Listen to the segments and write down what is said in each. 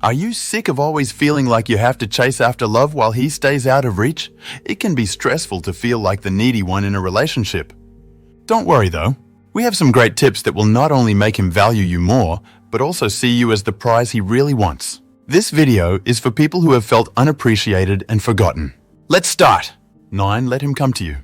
Are you sick of always feeling like you have to chase after love while he stays out of reach? It can be stressful to feel like the needy one in a relationship. Don't worry though. We have some great tips that will not only make him value you more, but also see you as the prize he really wants. This video is for people who have felt unappreciated and forgotten. Let's start. 9. Let him come to you.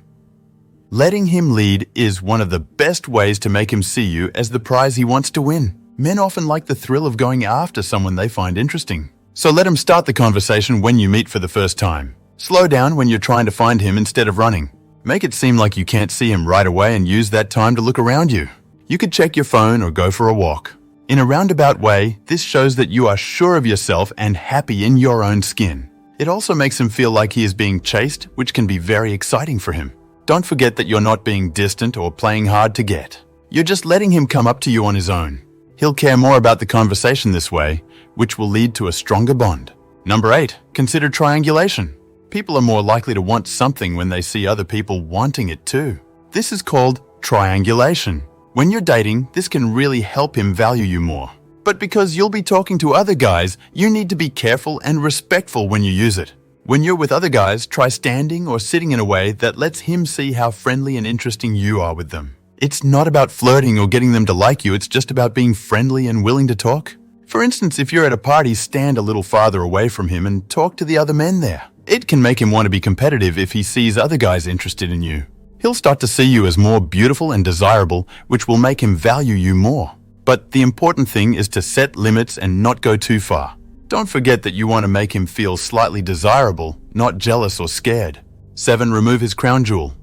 Letting him lead is one of the best ways to make him see you as the prize he wants to win. Men often like the thrill of going after someone they find interesting. So let him start the conversation when you meet for the first time. Slow down when you're trying to find him instead of running. Make it seem like you can't see him right away and use that time to look around you. You could check your phone or go for a walk. In a roundabout way, this shows that you are sure of yourself and happy in your own skin. It also makes him feel like he is being chased, which can be very exciting for him. Don't forget that you're not being distant or playing hard to get. You're just letting him come up to you on his own. He'll care more about the conversation this way, which will lead to a stronger bond. Number 8. Consider triangulation. People are more likely to want something when they see other people wanting it too. This is called triangulation. When you're dating, this can really help him value you more. But because you'll be talking to other guys, you need to be careful and respectful when you use it. When you're with other guys, try standing or sitting in a way that lets him see how friendly and interesting you are with them. It's not about flirting or getting them to like you, it's just about being friendly and willing to talk. For instance, if you're at a party, stand a little farther away from him and talk to the other men there. It can make him want to be competitive if he sees other guys interested in you. He'll start to see you as more beautiful and desirable, which will make him value you more. But the important thing is to set limits and not go too far. Don't forget that you want to make him feel slightly desirable, not jealous or scared. 7. Remove his crown jewel.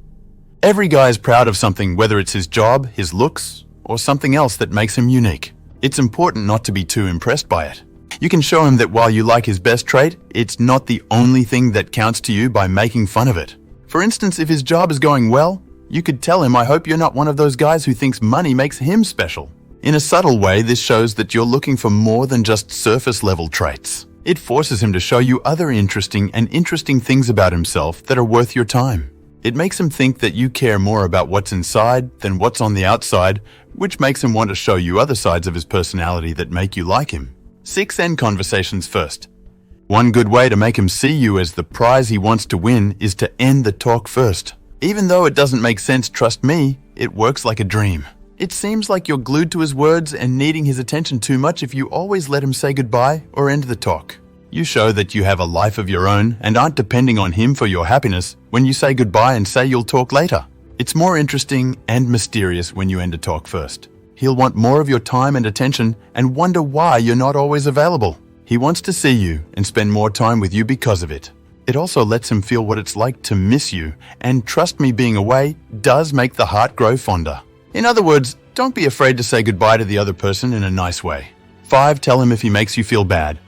Every guy is proud of something, whether it's his job, his looks, or something else that makes him unique. It's important not to be too impressed by it. You can show him that while you like his best trait, it's not the only thing that counts to you by making fun of it. For instance, if his job is going well, you could tell him, "I hope you're not one of those guys who thinks money makes him special." In a subtle way, this shows that you're looking for more than just surface-level traits. It forces him to show you other interesting things about himself that are worth your time. It makes him think that you care more about what's inside than what's on the outside, which makes him want to show you other sides of his personality that make you like him. 6. End conversations first. One good way to make him see you as the prize he wants to win is to end the talk first. Even though it doesn't make sense, trust me, it works like a dream. It seems like you're glued to his words and needing his attention too much if you always let him say goodbye or end the talk. You show that you have a life of your own and aren't depending on him for your happiness when you say goodbye and say you'll talk later. It's more interesting and mysterious when you end a talk first. He'll want more of your time and attention and wonder why you're not always available. He wants to see you and spend more time with you because of it. It also lets him feel what it's like to miss you, and trust me, being away does make the heart grow fonder. In other words, don't be afraid to say goodbye to the other person in a nice way. 5. Tell him if he makes you feel bad.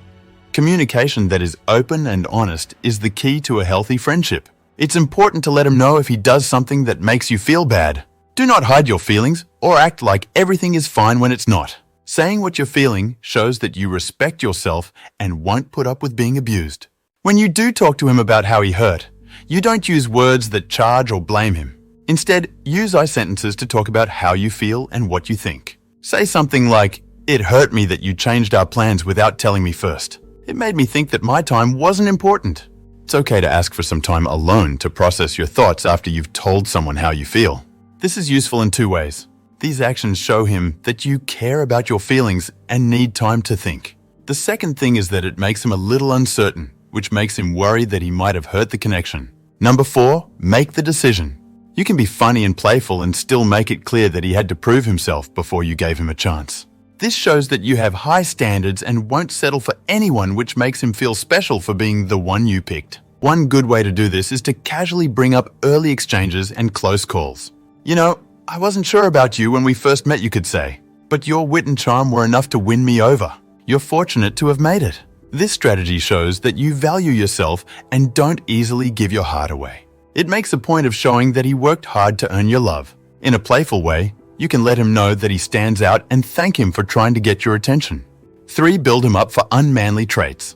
Communication that is open and honest is the key to a healthy friendship. It's important to let him know if he does something that makes you feel bad. Do not hide your feelings or act like everything is fine when it's not. Saying what you're feeling shows that you respect yourself and won't put up with being abused. When you do talk to him about how he hurt, you don't use words that charge or blame him. Instead, use I sentences to talk about how you feel and what you think. Say something like, "It hurt me that you changed our plans without telling me first. It made me think that my time wasn't important." It's okay to ask for some time alone to process your thoughts after you've told someone how you feel. This is useful in 2 ways. These actions show him that you care about your feelings and need time to think. The second thing is that it makes him a little uncertain, which makes him worry that he might have hurt the connection. Number 4, make the decision. You can be funny and playful and still make it clear that he had to prove himself before you gave him a chance. This shows that you have high standards and won't settle for anyone, which makes him feel special for being the one you picked. One good way to do this is to casually bring up early exchanges and close calls. "You know, I wasn't sure about you when we first met," you could say, "but your wit and charm were enough to win me over. You're fortunate to have made it." This strategy shows that you value yourself and don't easily give your heart away. It makes a point of showing that he worked hard to earn your love. In a playful way, you can let him know that he stands out and thank him for trying to get your attention. 3. Build him up for unmanly traits.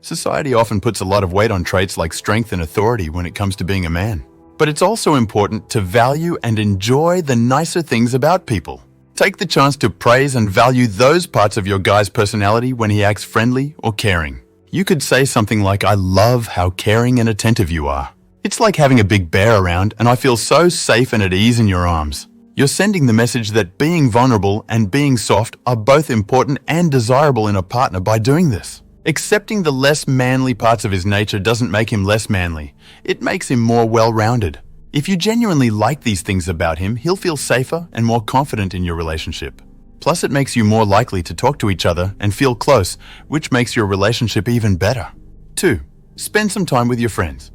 Society often puts a lot of weight on traits like strength and authority when it comes to being a man. But it's also important to value and enjoy the nicer things about people. Take the chance to praise and value those parts of your guy's personality when he acts friendly or caring. You could say something like, "I love how caring and attentive you are. It's like having a big bear around and I feel so safe and at ease in your arms." You're sending the message that being vulnerable and being soft are both important and desirable in a partner by doing this. Accepting the less manly parts of his nature doesn't make him less manly. It makes him more well-rounded. If you genuinely like these things about him, he'll feel safer and more confident in your relationship. Plus, it makes you more likely to talk to each other and feel close, which makes your relationship even better. 2. Spend some time with your friends.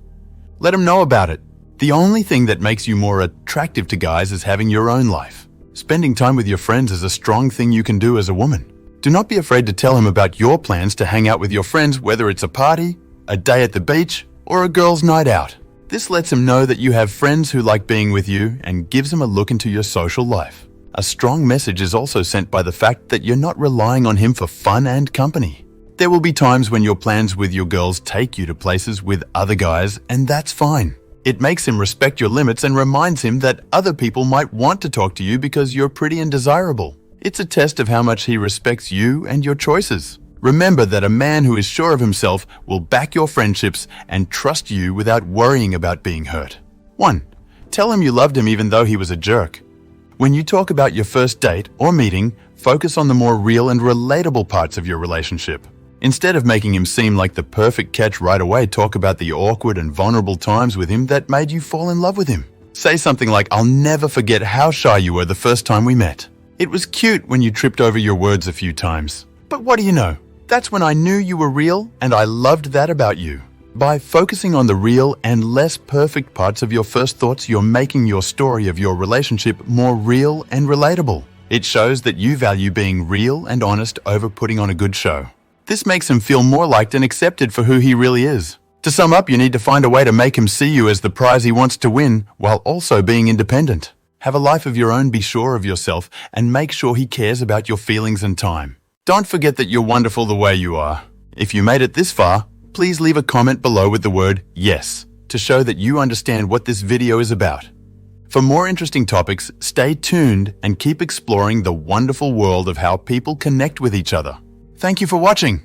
Let them know about it. The only thing that makes you more attractive to guys is having your own life. Spending time with your friends is a strong thing you can do as a woman. Do not be afraid to tell him about your plans to hang out with your friends, whether it's a party, a day at the beach, or a girls' night out. This lets him know that you have friends who like being with you and gives him a look into your social life. A strong message is also sent by the fact that you're not relying on him for fun and company. There will be times when your plans with your girls take you to places with other guys, and that's fine. It makes him respect your limits and reminds him that other people might want to talk to you because you're pretty and desirable. It's a test of how much he respects you and your choices. Remember that a man who is sure of himself will back your friendships and trust you without worrying about being hurt. 1. Tell him you loved him even though he was a jerk. When you talk about your first date or meeting, focus on the more real and relatable parts of your relationship. Instead of making him seem like the perfect catch right away, talk about the awkward and vulnerable times with him that made you fall in love with him. Say something like, "I'll never forget how shy you were the first time we met. It was cute when you tripped over your words a few times. But what do you know? That's when I knew you were real and I loved that about you." By focusing on the real and less perfect parts of your first thoughts, you're making your story of your relationship more real and relatable. It shows that you value being real and honest over putting on a good show. This makes him feel more liked and accepted for who he really is. To sum up, you need to find a way to make him see you as the prize he wants to win while also being independent. Have a life of your own, be sure of yourself, and make sure he cares about your feelings and time. Don't forget that you're wonderful the way you are. If you made it this far, please leave a comment below with the word "yes" to show that you understand what this video is about. For more interesting topics, stay tuned and keep exploring the wonderful world of how people connect with each other. Thank you for watching.